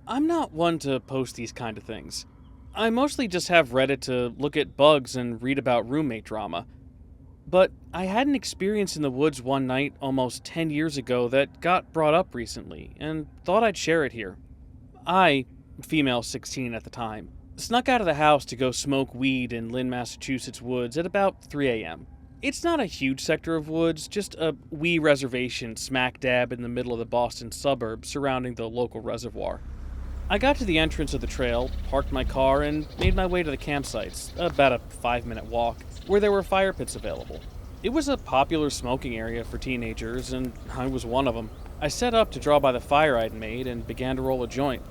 I'm not one to post these kind of things. I mostly just have Reddit to look at bugs and read about roommate drama. But I had an experience in the woods one night almost 10 years ago that got brought up recently, and thought I'd share it here. I, female 16 at the time, snuck out of the house to go smoke weed in Lynn, Massachusetts woods at about 3 a.m. It's not a huge sector of woods, just a wee reservation smack dab in the middle of the Boston suburbs surrounding the local reservoir. I got to the entrance of the trail, parked my car, and made my way to the campsites, about a 5-minute walk, where there were fire pits available. It was a popular smoking area for teenagers, and I was one of them. I set up to draw by the fire I'd made and began to roll a joint.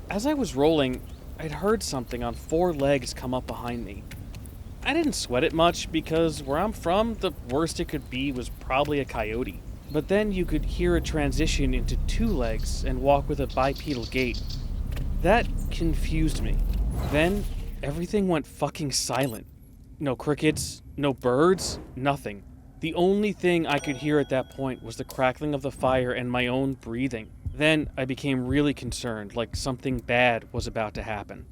As I was rolling, I'd heard something on 4 legs come up behind me. I didn't sweat it much because where I'm from, the worst it could be was probably a coyote. But then you could hear it transition into 2 legs and walk with a bipedal gait. That confused me. Then, everything went fucking silent. No crickets, no birds, nothing. The only thing I could hear at that point was the crackling of the fire and my own breathing. Then I became really concerned, like something bad was about to happen.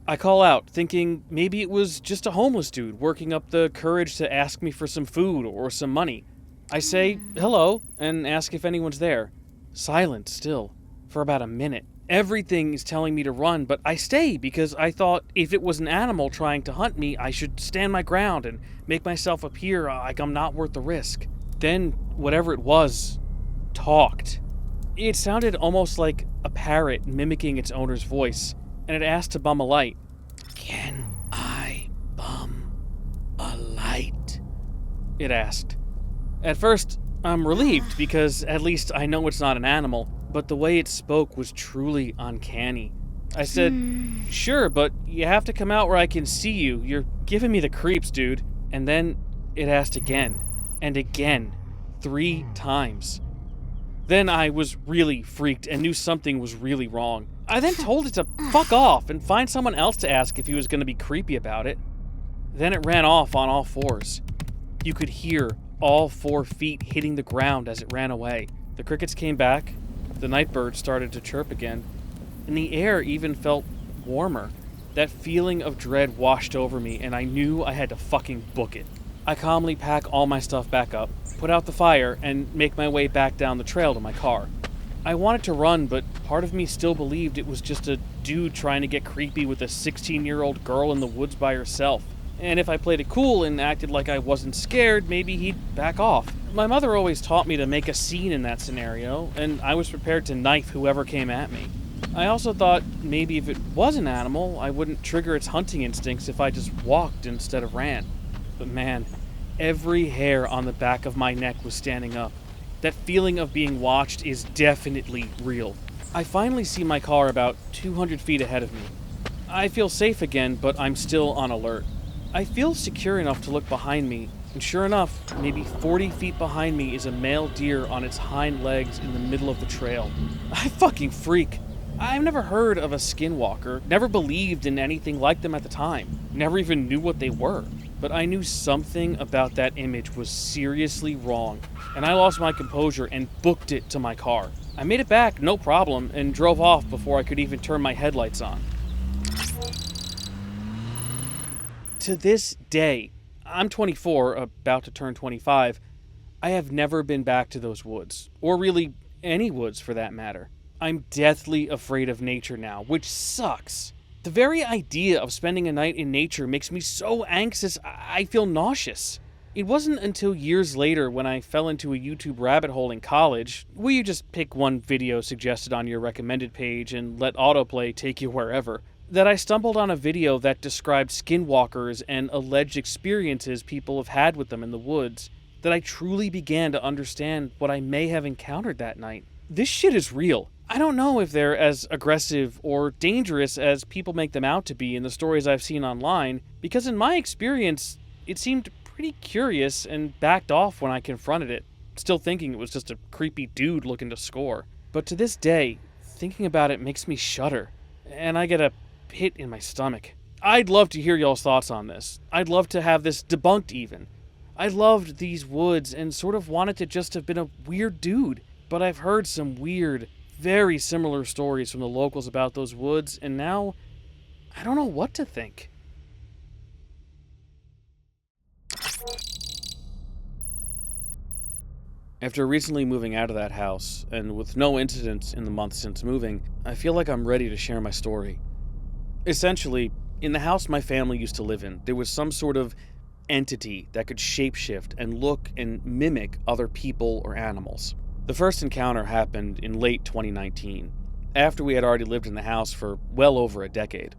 I call out, thinking maybe it was just a homeless dude working up the courage to ask me for some food or some money. I say hello and ask if anyone's there. Silent still, for about a minute. Everything is telling me to run, but I stay because I thought if it was an animal trying to hunt me, I should stand my ground and make myself appear like I'm not worth the risk. Then, whatever it was, talked. It sounded almost like a parrot mimicking its owner's voice, and it asked to bum a light. "Can I bum a light?" It asked. At first, I'm relieved because at least I know it's not an animal, but the way it spoke was truly uncanny. I said, "Sure, but you have to come out where I can see you. You're giving me the creeps, dude." And then it asked again, and again, 3 times. Then I was really freaked and knew something was really wrong. I then told it to fuck off and find someone else to ask if he was going to be creepy about it. Then it ran off on all 4s. You could hear all 4 feet hitting the ground as it ran away. The crickets came back, the night birds started to chirp again, and the air even felt warmer. That feeling of dread washed over me, and I knew I had to fucking book it. I calmly pack all my stuff back up, put out the fire, and make my way back down the trail to my car. I wanted to run, but part of me still believed it was just a dude trying to get creepy with a 16-year-old girl in the woods by herself. And if I played it cool and acted like I wasn't scared, maybe he'd back off. My mother always taught me to make a scene in that scenario, and I was prepared to knife whoever came at me. I also thought maybe if it was an animal, I wouldn't trigger its hunting instincts if I just walked instead of ran. But man, every hair on the back of my neck was standing up. That feeling of being watched is definitely real. I finally see my car about 200 feet ahead of me. I feel safe again, but I'm still on alert. I feel secure enough to look behind me, and sure enough, maybe 40 feet behind me is a male deer on its hind legs in the middle of the trail. I fucking freak. I've never heard of a skinwalker, never believed in anything like them at the time, never even knew what they were. But I knew something about that image was seriously wrong, and I lost my composure and booked it to my car. I made it back, no problem, and drove off before I could even turn my headlights on. To this day, I'm 24, about to turn 25, I have never been back to those woods, or really any woods for that matter. I'm deathly afraid of nature now, which sucks. The very idea of spending a night in nature makes me so anxious, I feel nauseous. It wasn't until years later when I fell into a YouTube rabbit hole in college, where you just pick one video suggested on your recommended page and let autoplay take you wherever, that I stumbled on a video that described skinwalkers and alleged experiences people have had with them in the woods, that I truly began to understand what I may have encountered that night. This shit is real. I don't know if they're as aggressive or dangerous as people make them out to be in the stories I've seen online, because in my experience, it seemed pretty curious and backed off when I confronted it, still thinking it was just a creepy dude looking to score. But to this day, thinking about it makes me shudder, and I get a pit in my stomach. I'd love to hear y'all's thoughts on this. I'd love to have this debunked even. I loved these woods and sort of wanted to just have been a weird dude, but I've heard some weird, very similar stories from the locals about those woods, and now I don't know what to think. After recently moving out of that house, and with no incidents in the months since moving, I feel like I'm ready to share my story. Essentially, in the house my family used to live in, there was some sort of entity that could shapeshift and look and mimic other people or animals. The first encounter happened in late 2019, after we had already lived in the house for well over a decade.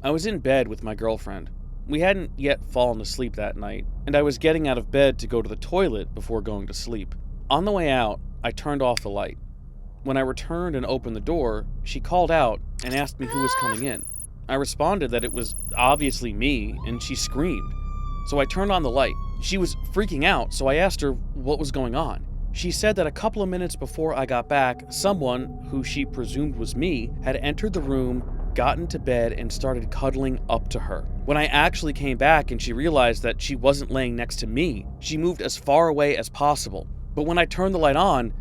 I was in bed with my girlfriend. We hadn't yet fallen asleep that night, and I was getting out of bed to go to the toilet before going to sleep. On the way out, I turned off the light. When I returned and opened the door, she called out and asked me who was coming in. I responded that it was obviously me, and she screamed. So I turned on the light. She was freaking out, so I asked her what was going on. She said that a couple of minutes before I got back, someone, who she presumed was me, had entered the room, got into bed, and started cuddling up to her. When I actually came back and she realized that she wasn't laying next to me, she moved as far away as possible. But when I turned the light on,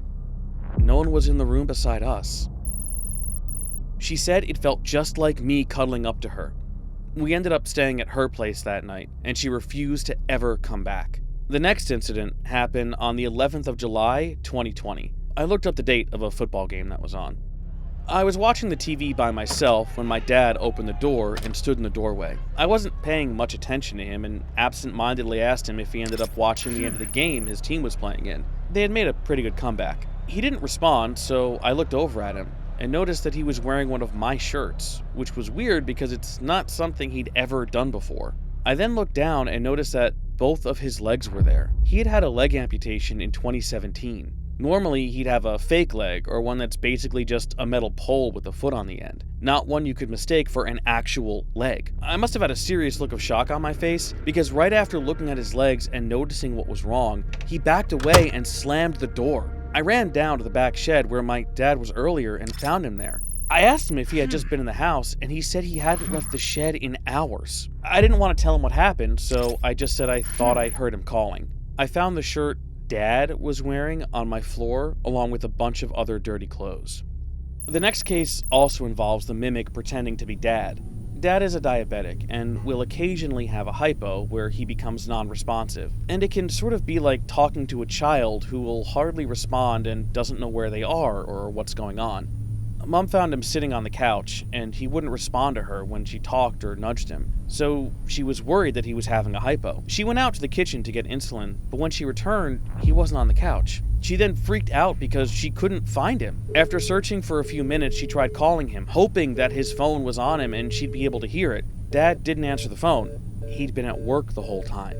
no one was in the room beside us. She said it felt just like me cuddling up to her. We ended up staying at her place that night, and she refused to ever come back. The next incident happened on the 11th of July, 2020. I looked up the date of a football game that was on. I was watching the TV by myself when my dad opened the door and stood in the doorway. I wasn't paying much attention to him and absent-mindedly asked him if he ended up watching the end of the game his team was playing in. They had made a pretty good comeback. He didn't respond, so I looked over at him and noticed that he was wearing one of my shirts, which was weird because it's not something he'd ever done before. I then looked down and noticed that both of his legs were there. He had had a leg amputation in 2017. Normally, he'd have a fake leg, or one that's basically just a metal pole with a foot on the end, not one you could mistake for an actual leg. I must have had a serious look of shock on my face, because right after looking at his legs and noticing what was wrong, he backed away and slammed the door. I ran down to the back shed where my dad was earlier and found him there. I asked him if he had just been in the house, and he said he hadn't left the shed in hours. I didn't want to tell him what happened, so I just said I thought I heard him calling. I found the shirt Dad was wearing on my floor, along with a bunch of other dirty clothes. The next case also involves the mimic pretending to be Dad. Dad is a diabetic and will occasionally have a hypo where he becomes non-responsive, and it can sort of be like talking to a child who will hardly respond and doesn't know where they are or what's going on. Mom found him sitting on the couch, and he wouldn't respond to her when she talked or nudged him, so she was worried that he was having a hypo. She went out to the kitchen to get insulin, but when she returned, he wasn't on the couch. She then freaked out because she couldn't find him. After searching for a few minutes, she tried calling him, hoping that his phone was on him and she'd be able to hear it. Dad didn't answer the phone. He'd been at work the whole time.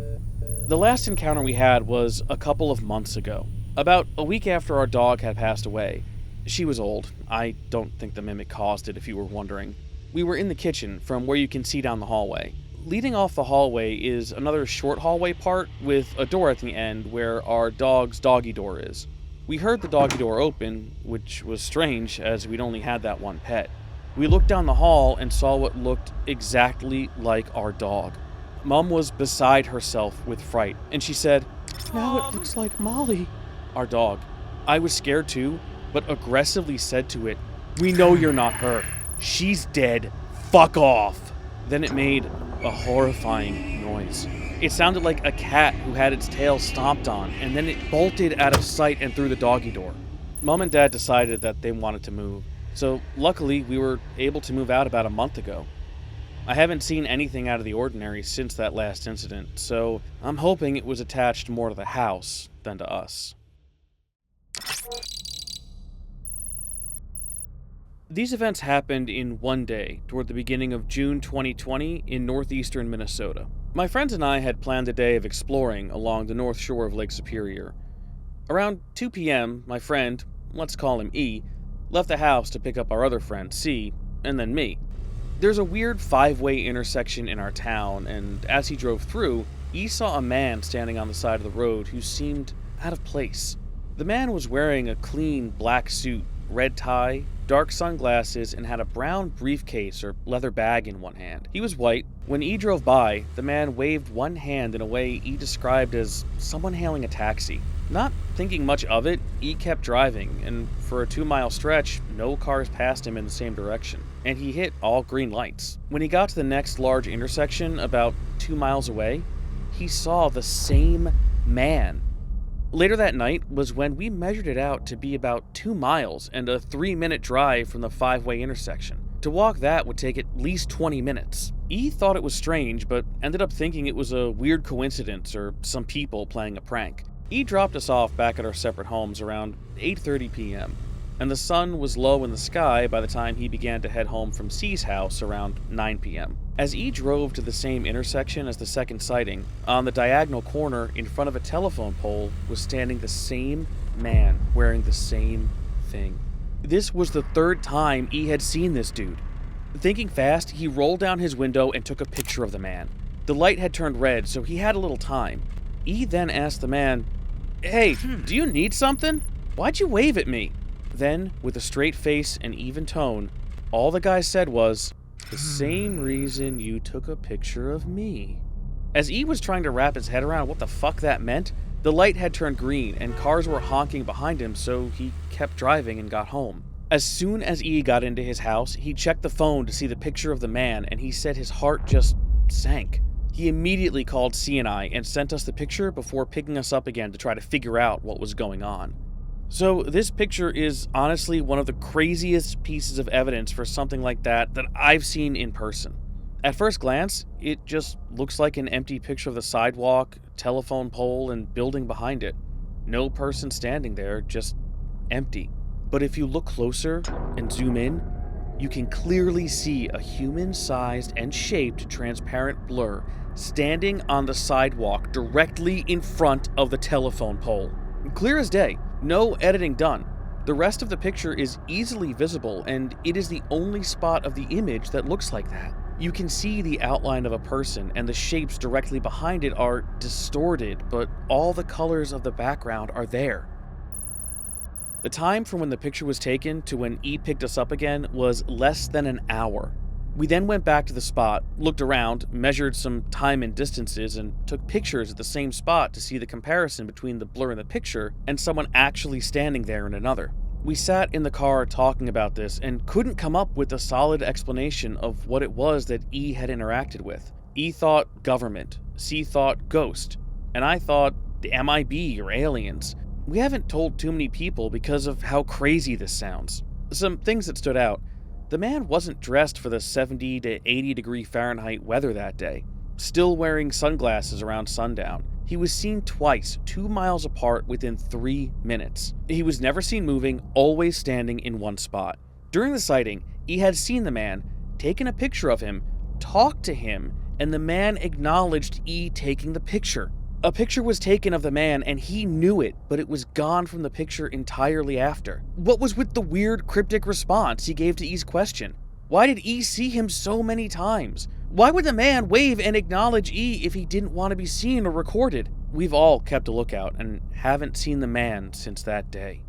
The last encounter we had was a couple of months ago, about a week after our dog had passed away. She was old. I don't think the mimic caused it, if you were wondering. We were in the kitchen, from where you can see down the hallway. Leading off the hallway is another short hallway part with a door at the end where our dog's doggy door is. We heard the doggy door open, which was strange as we'd only had that one pet. We looked down the hall and saw what looked exactly like our dog. Mom was beside herself with fright, and she said, "Now it looks like Molly," our dog. I was scared too, but aggressively said to it, "We know you're not her. She's dead. Fuck off." Then it made a horrifying noise. It sounded like a cat who had its tail stomped on, and then it bolted out of sight and through the doggy door. Mom and Dad decided that they wanted to move, so luckily we were able to move out about a month ago. I haven't seen anything out of the ordinary since that last incident, so I'm hoping it was attached more to the house than to us. These events happened in one day, toward the beginning of June 2020 in northeastern Minnesota. My friends and I had planned a day of exploring along the north shore of Lake Superior. Around 2 p.m., my friend, let's call him E, left the house to pick up our other friend, C, and then me. There's a weird 5-way intersection in our town, and as he drove through, E saw a man standing on the side of the road who seemed out of place. The man was wearing a clean black suit, red tie, dark sunglasses, and had a brown briefcase or leather bag in one hand. He was white. When E drove by, the man waved one hand in a way E described as someone hailing a taxi. Not thinking much of it, E kept driving, and for a 2-mile stretch, no cars passed him in the same direction, and he hit all green lights. When he got to the next large intersection, about 2 miles away, he saw the same man. Later that night was when we measured it out to be about 2 miles and a 3-minute drive from the 5-way intersection. To walk that would take at least 20 minutes. E thought it was strange, but ended up thinking it was a weird coincidence or some people playing a prank. E dropped us off back at our separate homes around 8:30 p.m., and the sun was low in the sky by the time he began to head home from C's house around 9 p.m. As E drove to the same intersection as the second sighting, on the diagonal corner in front of a telephone pole was standing the same man wearing the same thing. This was the third time E had seen this dude. Thinking fast, he rolled down his window and took a picture of the man. The light had turned red, so he had a little time. E then asked the man, "Hey, do you need something? Why'd you wave at me?" Then, with a straight face and even tone, all the guy said was, "The same reason you took a picture of me." As E was trying to wrap his head around what the fuck that meant, the light had turned green and cars were honking behind him, so he kept driving and got home. As soon as E got into his house, he checked the phone to see the picture of the man, and he said his heart just sank. He immediately called C and I and sent us the picture before picking us up again to try to figure out what was going on. So this picture is honestly one of the craziest pieces of evidence for something like that I've seen in person. At first glance, it just looks like an empty picture of the sidewalk, telephone pole, and building behind it. No person standing there, just empty. But if you look closer and zoom in, you can clearly see a human-sized and shaped transparent blur standing on the sidewalk directly in front of the telephone pole. Clear as day, no editing done. The rest of the picture is easily visible, and it is the only spot of the image that looks like that. You can see the outline of a person, and the shapes directly behind it are distorted, but all the colors of the background are there. The time from when the picture was taken to when E picked us up again was less than an hour. We then went back to the spot, looked around, measured some time and distances, and took pictures at the same spot to see the comparison between the blur in the picture and someone actually standing there in another. We sat in the car talking about this and couldn't come up with a solid explanation of what it was that E had interacted with. E thought government, C thought ghost, and I thought the MIB or aliens. We haven't told too many people because of how crazy this sounds. Some things that stood out. The man wasn't dressed for the 70 to 80 degree Fahrenheit weather that day, still wearing sunglasses around sundown. He was seen twice, 2 miles apart within 3 minutes. He was never seen moving, always standing in one spot. During the sighting, he had seen the man, taken a picture of him, talked to him, and the man acknowledged E taking the picture. A picture was taken of the man and he knew it, but it was gone from the picture entirely after. What was with the weird cryptic response he gave to E's question? Why did E see him so many times? Why would the man wave and acknowledge E if he didn't want to be seen or recorded? We've all kept a lookout and haven't seen the man since that day.